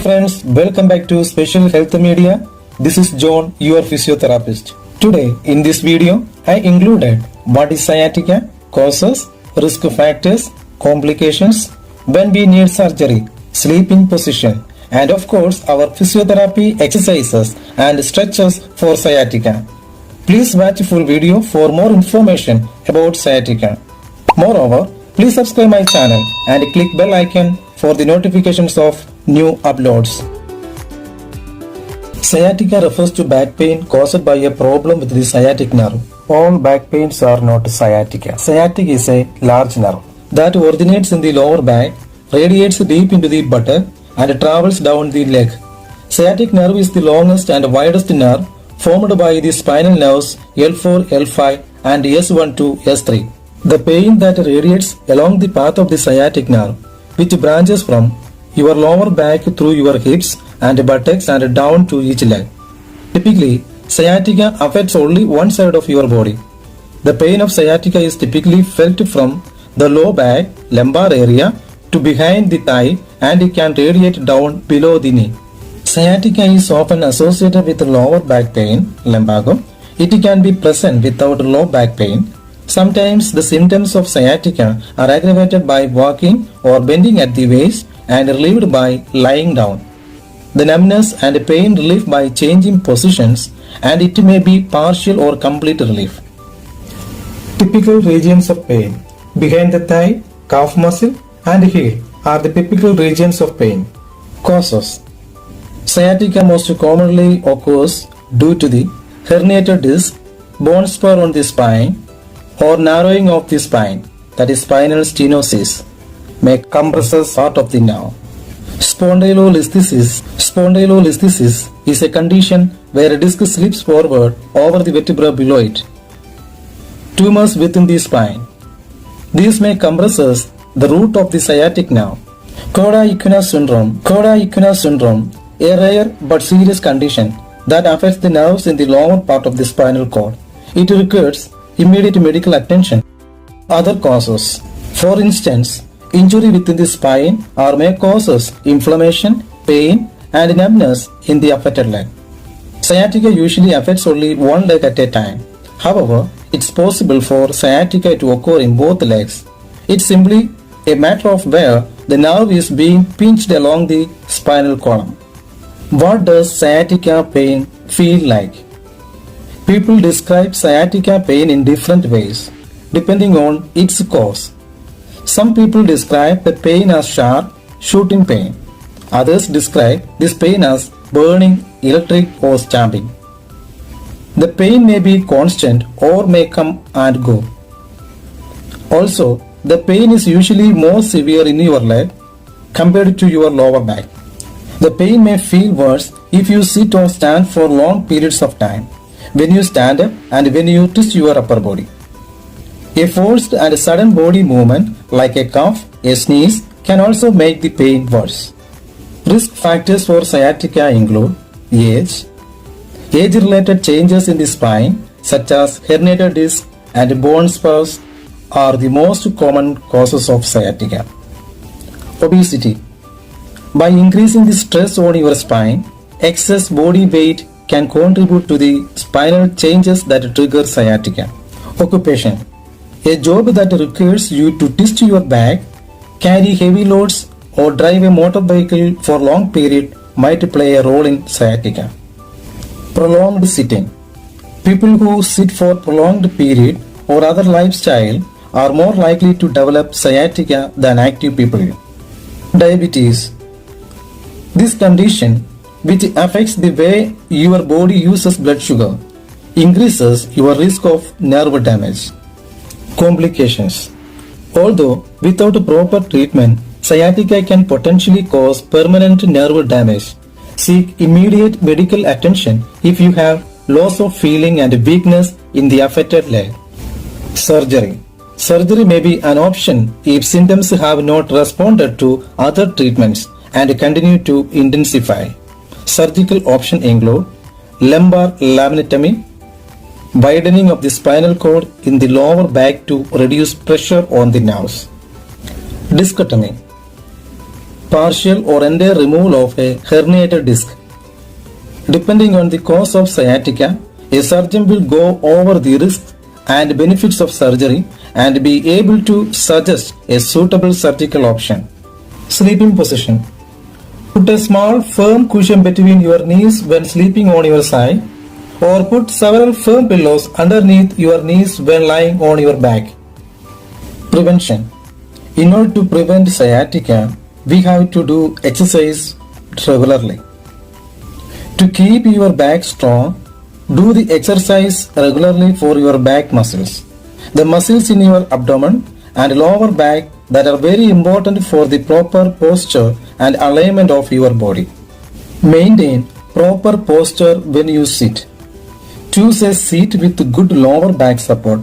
friends, welcome back to Special Health Media. This is John, your physiotherapist. Today in this video, I included what is sciatica, causes, risk factors, complications, when we need surgery, sleeping position, and of course our physiotherapy exercises and stretches for sciatica. Please watch full video for more information about sciatica. Moreover, please subscribe my channel and click bell icon for the notifications of new uploads. Sciatica refers to back pain caused by a problem with the sciatic nerve. All back pains are not sciatica. Sciatic is a large nerve that originates in the lower back, radiates deep into the buttock and travels down the leg. Sciatic nerve is the longest and widest nerve formed by the spinal nerves L4, L5 and S1 to S3. The pain that radiates along the path of the sciatic nerve, which branches from your lower back through your hips and buttocks and down to each leg. Typically, sciatica affects only one side of your body. The pain of sciatica is typically felt from the low back, lumbar area to behind the thigh and it can radiate down below the knee. Sciatica is often associated with lower back pain, lumbago. It can be present without low back pain. Sometimes the symptoms of sciatica are aggravated by walking or bending at the waist and relieved by lying down. The numbness and pain relief by changing positions, and it may be partial or complete relief. Typical regions of pain: behind the thigh, calf muscle and heel are the typical regions of pain. Causes: sciatica most commonly occurs due to the herniated disc, bone spur on the spine, or narrowing of the spine, that is spinal stenosis, may compresses part of the nerve. Spondylolisthesis is a condition where a disc slips forward over the vertebra below it. Tumors within the spine. These may compresses the root of the sciatic nerve. Cauda equina syndrome, a rare but serious condition that affects the nerves in the lower part of the spinal cord. It requires immediate medical attention. Other causes: for instance, injury within the spine or may causes inflammation, pain and numbness in the affected leg. Sciatica usually affects only one leg at a time. However, it's possible for sciatica to occur in both legs. It's simply a matter of where the nerve is being pinched along the spinal column. What does sciatica pain feel like? People describe sciatica pain in different ways, depending on its cause. Some people describe the pain as sharp, shooting pain. Others describe this pain as burning, electric or stabbing. The pain may be constant or may come and go. Also, the pain is usually more severe in your leg compared to your lower back. The pain may feel worse if you sit or stand for long periods of time, when you stand up and when you twist your upper body. A forced and sudden body movement like a cough, a sneeze can also make the pain worse. Risk factors for sciatica include age-related changes in the spine such as herniated disc and bone spurs are the most common causes of sciatica. Obesity. By increasing the stress on your spine, excess body weight can contribute to the spinal changes that trigger sciatica. Occupation. A job that requires you to twist your back, carry heavy loads or drive a motor vehicle for long period might play a role in sciatica. Prolonged sitting. People who sit for prolonged period or other lifestyle are more likely to develop sciatica than active people. Diabetes. This condition, which affects the way your body uses blood sugar, increases your risk of nerve damage. Complications. Although without proper treatment, sciatica can potentially cause permanent nerve damage. Seek immediate medical attention if you have loss of feeling and weakness in the affected leg. Surgery. Surgery may be an option if symptoms have not responded to other treatments and continue to intensify. Surgical options include lumbar laminectomy, widening of the spinal cord in the lower back to reduce pressure on the nerves. Discectomy. partial or entire removal of a herniated disc. Depending on the cause of sciatica, a surgeon will go over the risks and benefits of surgery and be able to suggest a suitable surgical option. Sleeping position. Put a small firm cushion between your knees when sleeping on your side, or put several firm pillows underneath your knees when lying on your back. Prevention. In order to prevent sciatica, we have to do exercise regularly. To keep your back strong, do the exercise regularly for your back muscles. The muscles in your abdomen and lower back that are very important for the proper posture and alignment of your body. Maintain proper posture when you sit. Choose a seat with good lower back support,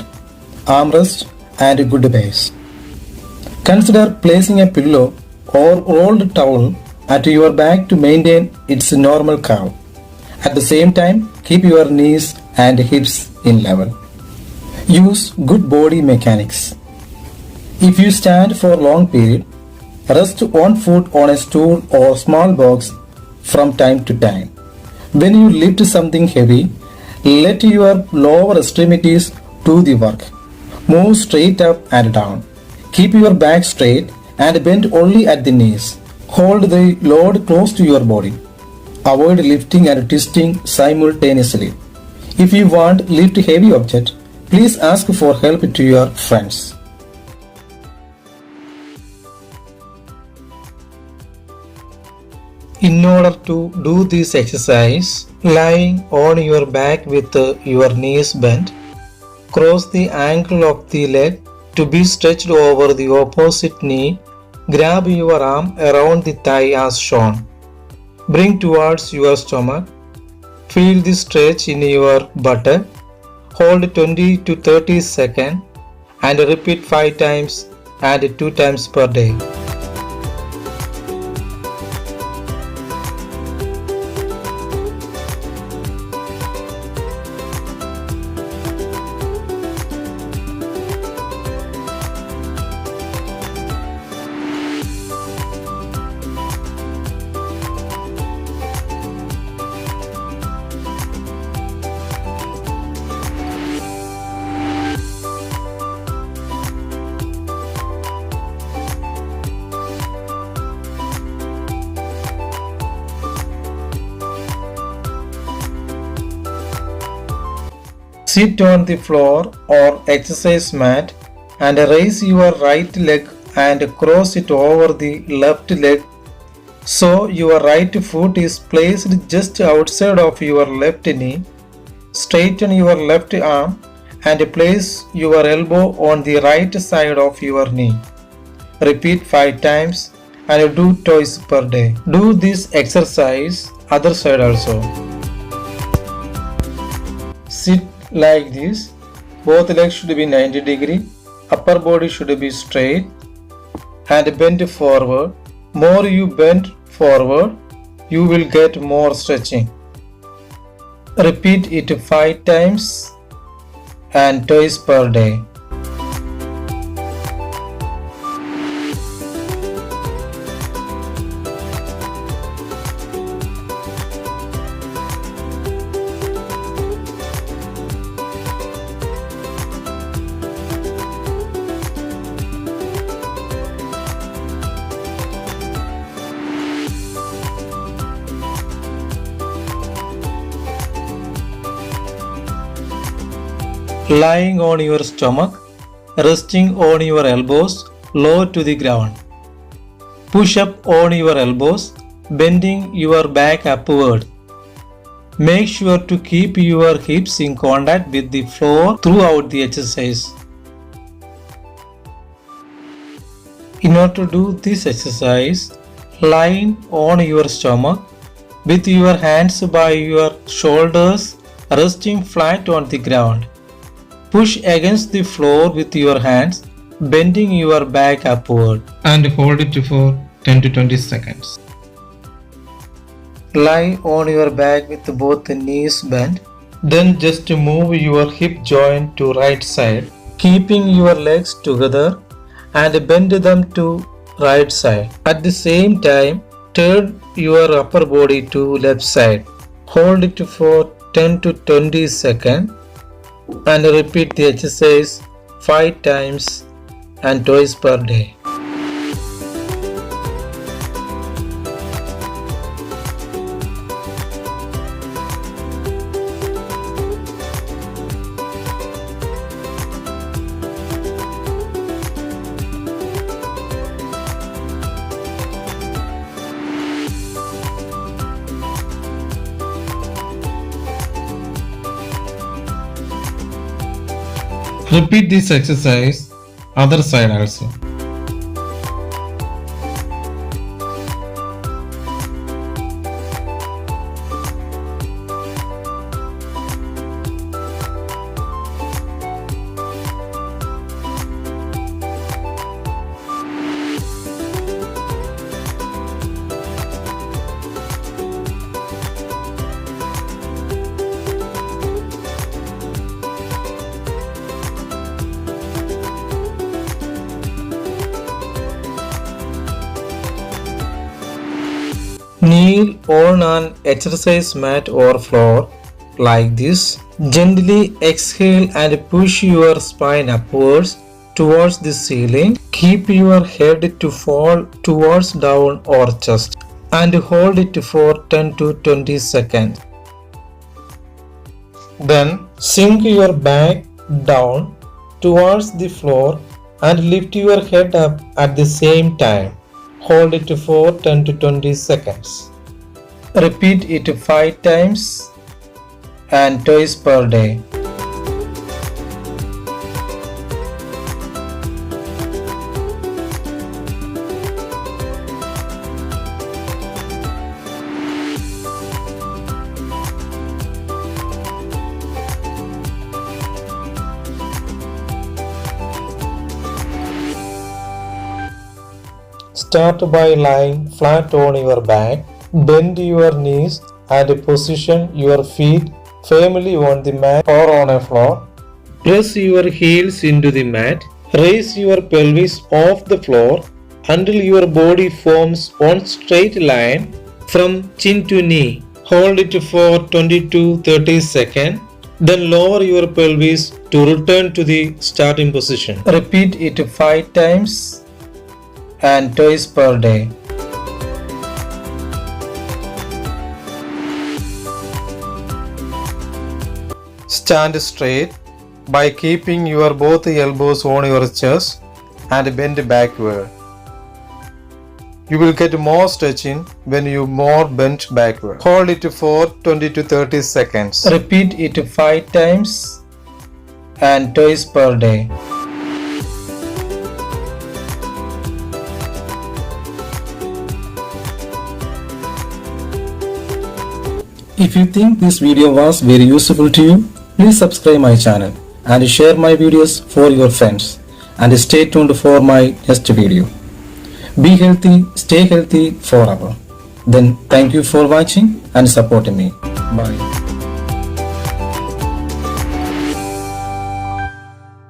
armrest and good base. Consider placing a pillow or rolled towel at your back to maintain its normal curve. At the same time, keep your knees and hips in level. Use good body mechanics. If you stand for a long period, rest one foot on a stool or small box from time to time. When you lift something heavy, let your lower extremities do the work. Move straight up and down. Keep your back straight and bend only at the knees. Hold the load close to your body. Avoid lifting and twisting simultaneously. If you want to lift heavy object, please ask for help to your friends. In order to do this exercise, lying on your back with your knees bent, cross the ankle of the leg to be stretched over the opposite knee. Grab your arm around the thigh as shown. Bring towards your stomach. Feel the stretch in your buttock. Hold 20 to 30 seconds and repeat 5 times and 2 times per day. Sit on the floor or exercise mat and raise your right leg and cross it over the left leg so your right foot is placed just outside of your left knee. Straighten your left arm and place your elbow on the right side of your knee. Repeat 5 times and do twice per day. Do this exercise other side also. Sit like this. Both legs should be 90 degree. Upper body should be straight and bend forward. More you bend forward, you will get more stretching. Repeat it 5 times and twice per day. Lying on your stomach, resting on your elbows low to the ground. Push up on your elbows, bending your back upward. Make sure to keep your hips in contact with the floor throughout the exercise. In order to do this exercise, lying on your stomach with your hands by your shoulders resting flat on the ground. Push against the floor with your hands, bending your back upward and hold it for 10 to 20 seconds. Lie on your back with both knees bent. Then just move your hip joint to right side, keeping your legs together and bend them to right side. At the same time, turn your upper body to left side. Hold it for 10 to 20 seconds and repeat the exercise 5 times and twice per day. Repeat this exercise other side also. Kneel on an exercise mat or floor like this. Gently exhale and push your spine upwards towards the ceiling. Keep your head to fall towards down or chest and hold it for 10 to 20 seconds. Then sink your back down towards the floor and lift your head up at the same time. Hold it for 10 to 20 seconds. Repeat it 5 times and twice per day. Start by lying flat on your back. Bend your knees and position your feet firmly on the mat or on a floor. Press your heels into the mat. Raise your pelvis off the floor until your body forms one straight line from chin to knee. Hold it for 20 to 30 seconds. Then lower your pelvis to return to the starting position. Repeat it 5 times and twice per day. Stand straight by keeping your both elbows on your chest and bend backward. You will get more stretching when you more bend backward. Hold it for 20 to 30 seconds. Repeat it 5 times and twice per day. If you think this video was very useful to you, please subscribe my channel and share my videos for your friends, and stay tuned for my next video. Be healthy, stay healthy forever. Then thank you for watching and supporting me. Bye.